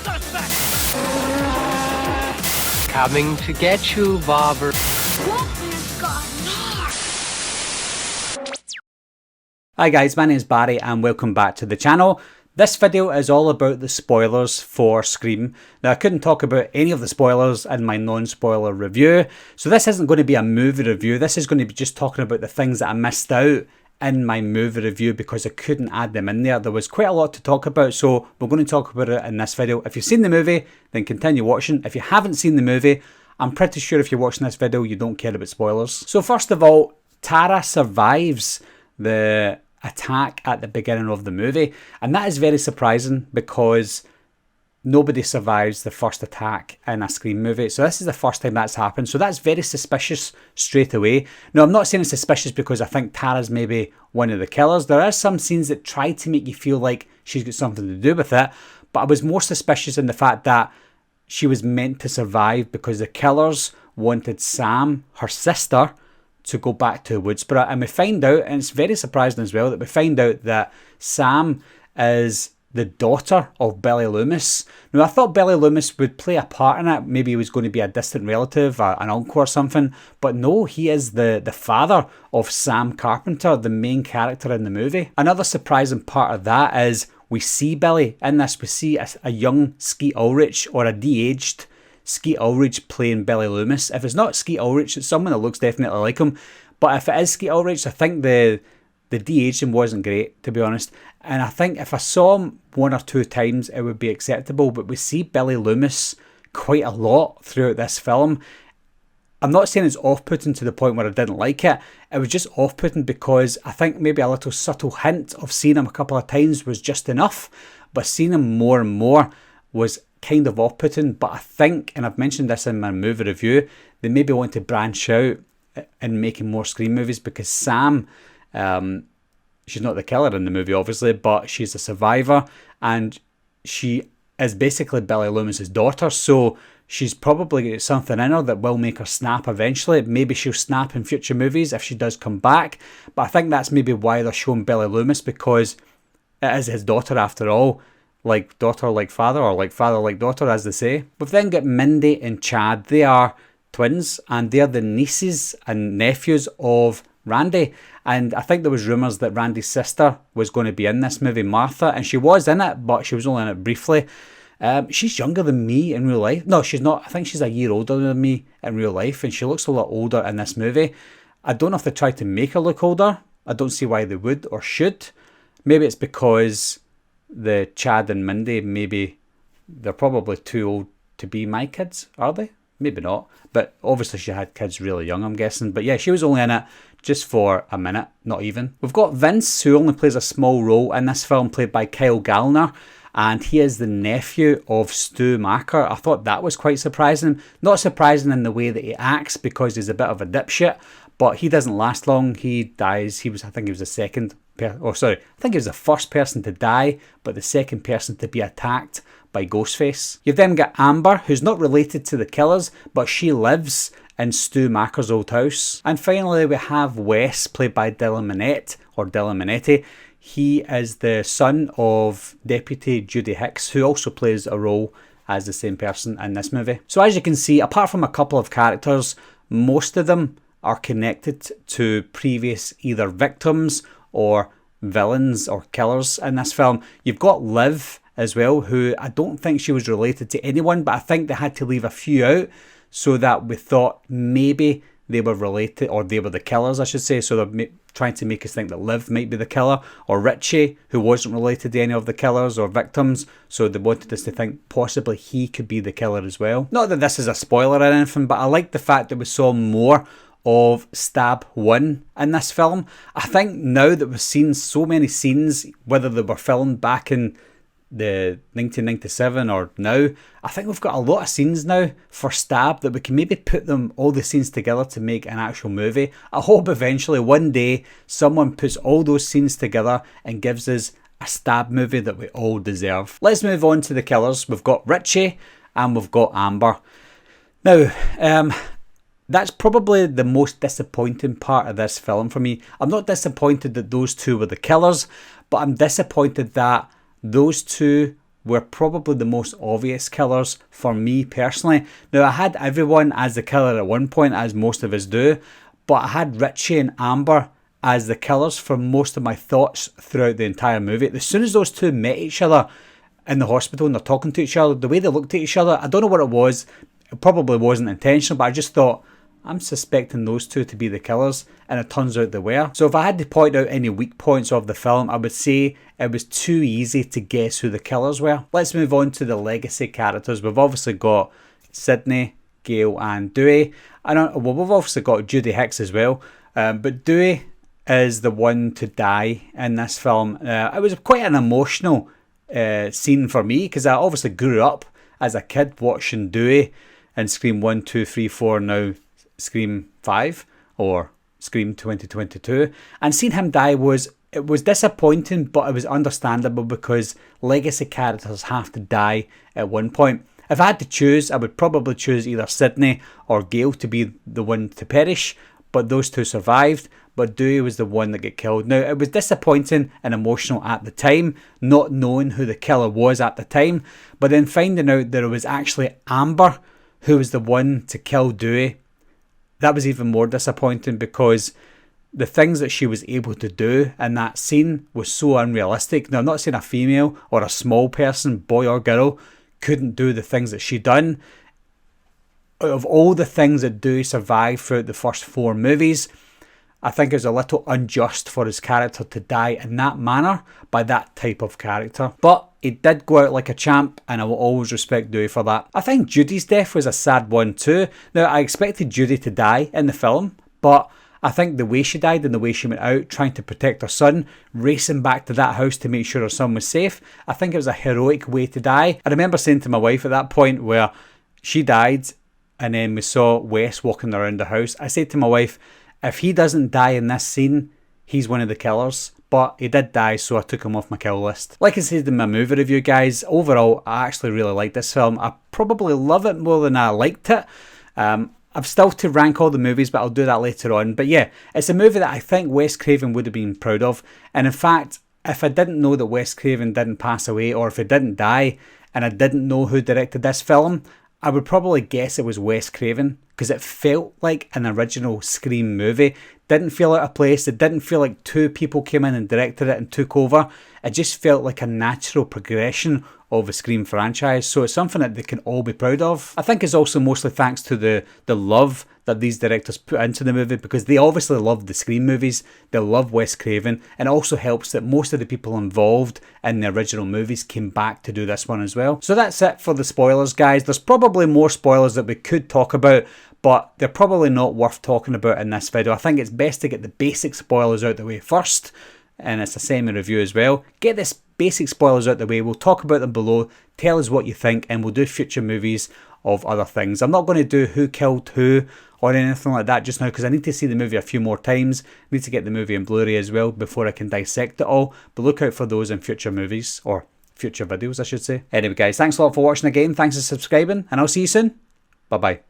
suspect! Coming to get you, Bobber. Wolfman's got Nards! Hi guys, my name is Barry and welcome back to the channel. This video is all about the spoilers for Scream. Now I couldn't talk about any of the spoilers in my non-spoiler review, so this isn't going to be a movie review. This is going to be just talking about the things that I missed out in my movie review because I couldn't add them in there. There was quite a lot to talk about, so we're going to talk about it in this video. If you've seen the movie, then continue watching. If you haven't seen the movie, I'm pretty sure if you're watching this video, you don't care about spoilers. So first of all, Tara survives the attack at the beginning of the movie, and that is very surprising because nobody survives the first attack in a Scream movie. So this is the first time that's happened, so that's very suspicious straight away. Now I'm not saying it's suspicious because I think Tara's maybe one of the killers. There are some scenes that try to make you feel like she's got something to do with it, but I was more suspicious in the fact that she was meant to survive because the killers wanted Sam, her sister, to go back to Woodsboro, and we find out, and it's very surprising as well, that we find out that Sam is the daughter of Billy Loomis. Now I thought Billy Loomis would play a part in it, maybe he was going to be a distant relative, an uncle or something, but no, he is the father of Sam Carpenter, the main character in the movie. Another surprising part of that is we see Billy in this, we see a young Skeet Ulrich, or a de-aged Skeet Ulrich playing Billy Loomis. If it's not Skeet Ulrich, it's someone that looks definitely like him. But if it is Skeet Ulrich, I think the de-aging wasn't great, to be honest. And I think if I saw him one or two times, it would be acceptable. But we see Billy Loomis quite a lot throughout this film. I'm not saying it's off-putting to the point where I didn't like it. It was just off-putting because I think maybe a little subtle hint of seeing him a couple of times was just enough. But seeing him more and more was kind of off-putting. But I think, and I've mentioned this in my movie review, they maybe want to branch out in making more Scream movies because Sam, she's not the killer in the movie obviously, but she's a survivor and she is basically Billy Loomis's daughter, so she's probably got something in her that will make her snap eventually. Maybe she'll snap in future movies if she does come back, but I think that's maybe why they're showing Billy Loomis, because it is his daughter after all. Like daughter like father, or like father like daughter, as they say. We've then got Mindy and Chad. They are twins and they're the nieces and nephews of Randy. And I think there was rumours that Randy's sister was going to be in this movie, Martha, and she was in it, but she was only in it briefly. She's younger than me in real life. No, she's not. I think she's a year older than me in real life, and she looks a lot older in this movie. I don't know if they tried to make her look older. I don't see why they would or should. Maybe it's because the Chad and Mindy, maybe they're probably too old to be my kids, are they? Maybe not, but obviously she had kids really young, I'm guessing. But yeah, she was only in it just for a minute, not even. We've got Vince, who only plays a small role in this film, played by Kyle Gallner, and he is the nephew of Stu Macher. I thought that was quite surprising. Not surprising in the way that he acts, because he's a bit of a dipshit, but he doesn't last long. He dies. I think he was the first person to die, but the second person to be attacked by Ghostface. You've then got Amber, who's not related to the killers, but she lives in Stu Macher's old house. And finally we have Wes, played by Dylan Minnette, or Dylan Minetti. He is the son of Deputy Judy Hicks, who also plays a role as the same person in this movie. So as you can see, apart from a couple of characters, most of them are connected to previous either victims or villains or killers in this film. You've got Liv as well, who I don't think she was related to anyone, but I think they had to leave a few out so that we thought maybe they were related, or they were the killers, I should say. So they're trying to make us think that Liv might be the killer, or Richie, who wasn't related to any of the killers or victims, so they wanted us to think possibly he could be the killer as well. Not that this is a spoiler or anything, but I like the fact that we saw more of Stab 1 in this film. I think now that we've seen so many scenes, whether they were filmed back in the 1997 or now, I think we've got a lot of scenes now for Stab that we can maybe put all the scenes together to make an actual movie. I hope eventually one day someone puts all those scenes together and gives us a Stab movie that we all deserve. Let's move on to the killers. We've got Richie and we've got Amber. Now, that's probably the most disappointing part of this film for me. I'm not disappointed that those two were the killers, but I'm disappointed that those two were probably the most obvious killers for me personally. Now, I had everyone as the killer at one point, as most of us do, but I had Richie and Amber as the killers for most of my thoughts throughout the entire movie. As soon as those two met each other in the hospital and they're talking to each other, the way they looked at each other, I don't know what it was. It probably wasn't intentional, but I just thought, I'm suspecting those two to be the killers, and it turns out they were. So if I had to point out any weak points of the film, I would say it was too easy to guess who the killers were. Let's move on to the legacy characters. We've obviously got Sydney, Gail and Dewey. We've obviously got Judy Hicks as well, but Dewey is the one to die in this film. It was quite an emotional scene for me, because I obviously grew up as a kid watching Dewey in Scream 1, 2, 3, 4, now Scream 5 or Scream 2022, and seeing him die it was disappointing, but it was understandable because legacy characters have to die at one point. If I had to choose, I would probably choose either Sydney or Gail to be the one to perish, but those two survived, but Dewey was the one that got killed. Now, it was disappointing and emotional at the time, not knowing who the killer was at the time, but then finding out that it was actually Amber who was the one to kill Dewey. That was even more disappointing, because the things that she was able to do in that scene was so unrealistic. Now, I'm not saying a female or a small person, boy or girl, couldn't do the things that she done. Out of all the things that Dewey survived throughout the first 4 movies, I think it was a little unjust for his character to die in that manner by that type of character. But he did go out like a champ, and I will always respect Dewey for that. I think Judy's death was a sad one too. Now, I expected Judy to die in the film, but I think the way she died and the way she went out trying to protect her son, racing back to that house to make sure her son was safe, I think it was a heroic way to die. I remember saying to my wife at that point where she died and then we saw Wes walking around the house, I said to my wife, if he doesn't die in this scene, he's one of the killers. But he did die, so I took him off my kill list. Like I said in my movie review, guys, overall, I actually really like this film. I probably love it more than I liked it. I've still to rank all the movies, but I'll do that later on. But yeah, it's a movie that I think Wes Craven would have been proud of. And in fact, if I didn't know that Wes Craven didn't pass away, or if he didn't die, and I didn't know who directed this film, I would probably guess it was Wes Craven, because it felt like an original Scream movie. Didn't feel out of place. It didn't feel like 2 people came in and directed it and took over. It just felt like a natural progression of the Scream franchise. So it's something that they can all be proud of. I think it's also mostly thanks to the love that these directors put into the movie, because they obviously love the Scream movies. They love Wes Craven. And it also helps that most of the people involved in the original movies came back to do this one as well. So that's it for the spoilers, guys. There's probably more spoilers that we could talk about, but they're probably not worth talking about in this video. I think it's best to get the basic spoilers out the way first, and it's a semi-review as well. Get this basic spoilers out the way, we'll talk about them below, tell us what you think, and we'll do future movies of other things. I'm not going to do who killed who or anything like that just now, because I need to see the movie a few more times. I need to get the movie in Blu-ray as well before I can dissect it all, but look out for those in future movies, or future videos I should say. Anyway guys, thanks a lot for watching again, thanks for subscribing, and I'll see you soon. Bye bye.